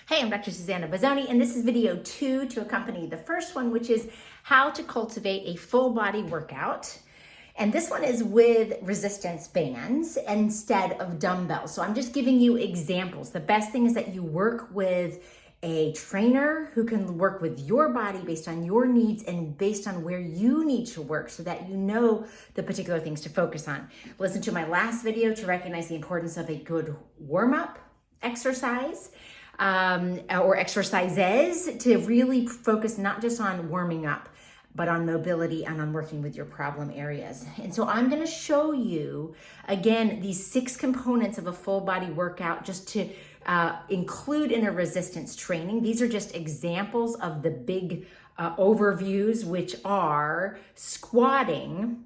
Hey, I'm Dr. Susanna Bazzoni, and this is video 2 to accompany the first one, which is how to cultivate a full body workout. And this one is with resistance bands instead of dumbbells. So I'm just giving you examples. The best thing is that you work with a trainer who can work with your body based on your needs and based on where you need to work so that you know the particular things to focus on. Listen to my last video to recognize the importance of a good warm-up exercise. Or exercises to really focus not just on warming up, but on mobility and on working with your problem areas. And so I'm going to show you, again, these 6 components of a full body workout just to include in a resistance training. These are just examples of the big overviews, which are squatting,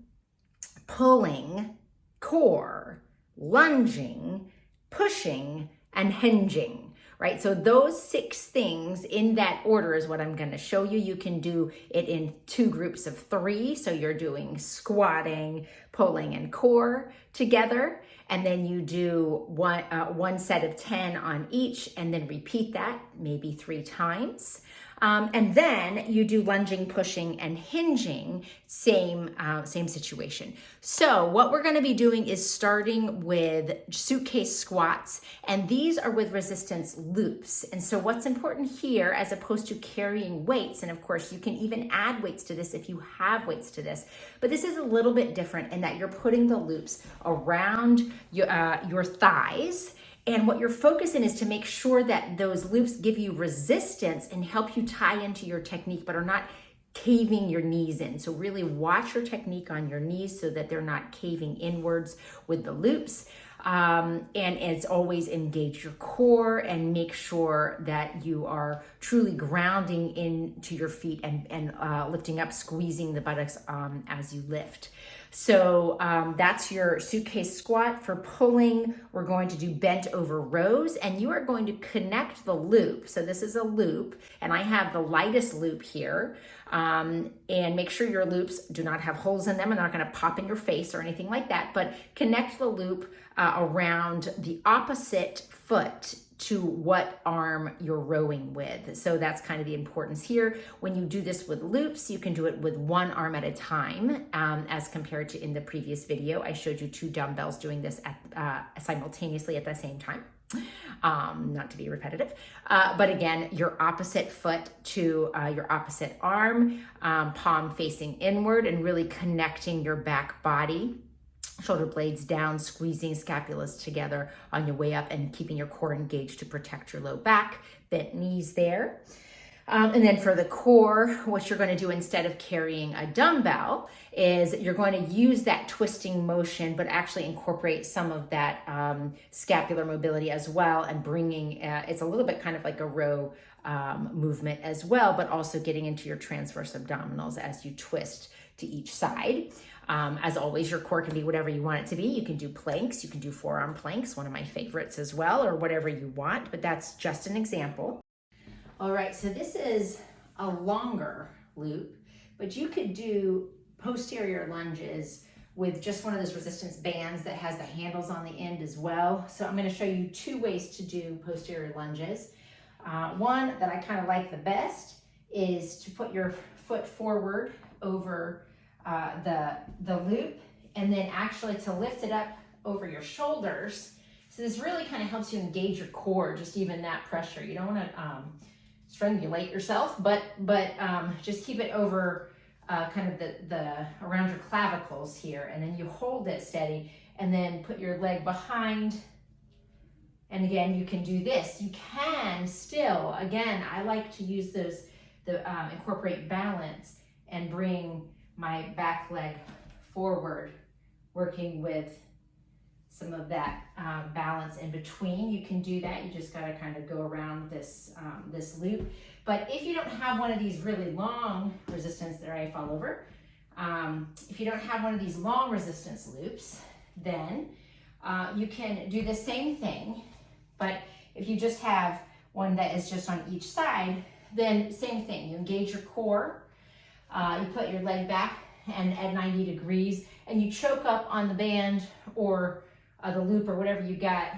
pulling, core, lunging, pushing, and hinging. Right? So those 6 things in that order is what I'm going to show you. You can do it in 2 groups of 3. So you're doing squatting, pulling, and core together. And then you do one set of 10 on each and then repeat that maybe 3 times. And then you do lunging, pushing, and hinging, same situation. So what we're going to be doing is starting with suitcase squats, and these are with resistance loops. And so what's important here, as opposed to carrying weights, and of course you can even add weights to this if you have weights to this, but this is a little bit different in that you're putting the loops around your thighs. And what you're focusing is to make sure that those loops give you resistance and help you tie into your technique, but are not caving your knees in. So really watch your technique on your knees so that they're not caving inwards with the loops. And as always, engage your core and make sure that you are truly grounding into your feet and lifting up, squeezing the buttocks as you lift. So that's your suitcase squat. For pulling, we're going to do bent over rows, and you are going to connect the loop. So this is a loop, and I have the lightest loop here. And make sure your loops do not have holes in them and they're not going to pop in your face or anything like that, but connect the loop around the opposite foot to what arm you're rowing with. So that's kind of the importance here. When you do this with loops, you can do it with one arm at a time, as compared to in the previous video. I showed you 2 dumbbells doing this simultaneously at the same time. Not to be repetitive, but again, your opposite foot to your opposite arm, palm facing inward, and really connecting your back body, shoulder blades down, squeezing scapulas together on your way up and keeping your core engaged to protect your low back, bent knees there. And then for the core, what you're going to do instead of carrying a dumbbell is you're going to use that twisting motion, but actually incorporate some of that scapular mobility as well, and bringing, it's a little bit kind of like a row movement as well, but also getting into your transverse abdominals as you twist to each side. As always, your core can be whatever you want it to be. You can do planks, you can do forearm planks, one of my favorites as well, or whatever you want, but that's just an example. All right, so this is a longer loop, but you could do posterior lunges with just one of those resistance bands that has the handles on the end as well. So I'm going to show you 2 ways to do posterior lunges. One that I kind of like the best is to put your foot forward over the loop, and then actually to lift it up over your shoulders. So this really kind of helps you engage your core, just even that pressure. You don't want to strangulate yourself, but just keep it over kind of the around your clavicles here, and then you hold it steady, and then put your leg behind. And again, you can do this. You can still, again, I like to use those, incorporate balance and bring my back leg forward, working with some of that balance in between. You can do that. You just got to kind of go around this loop. But if you don't have one of these really long resistance, there I fall over. If you don't have one of these long resistance loops, then you can do the same thing. But if you just have one that is just on each side, then same thing. You engage your core. You put your leg back and at 90 degrees, and you choke up on the band or the loop or whatever you got,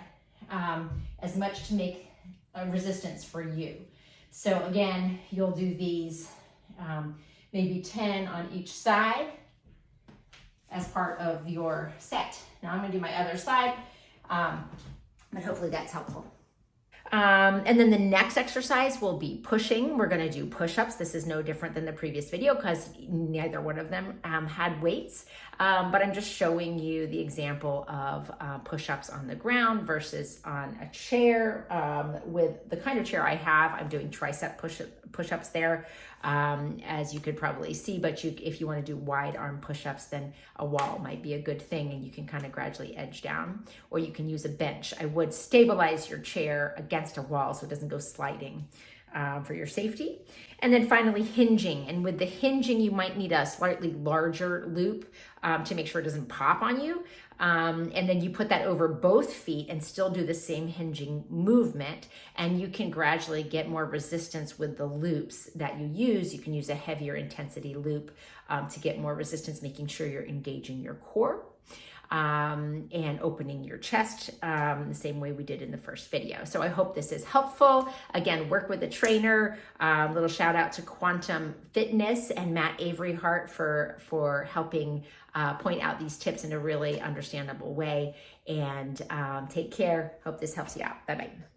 as much to make resistance for you. So again, you'll do these maybe 10 on each side as part of your set. Now I'm gonna do my other side, but hopefully that's helpful. And then the next exercise will be pushing. We're gonna do push-ups. This is no different than the previous video because neither one of them had weights, but I'm just showing you the example of push-ups on the ground versus on a chair. With the kind of chair I have, I'm doing tricep push-ups there, as you could probably see, but if you wanna do wide arm push-ups, then a wall might be a good thing and you can kind of gradually edge down, or you can use a bench. I would stabilize your chair against a wall so it doesn't go sliding for your safety. And then finally hinging. And with the hinging, you might need a slightly larger loop to make sure it doesn't pop on you. And then you put that over both feet and still do the same hinging movement. And you can gradually get more resistance with the loops that you use. You can use a heavier intensity loop to get more resistance, making sure you're engaging your core. And opening your chest the same way we did in the first video. So I hope this is helpful. Again, work with a trainer. Little shout out to Quantum Fitness and Matt Avery Hart for helping point out these tips in a really understandable way. And take care. Hope this helps you out. Bye-bye.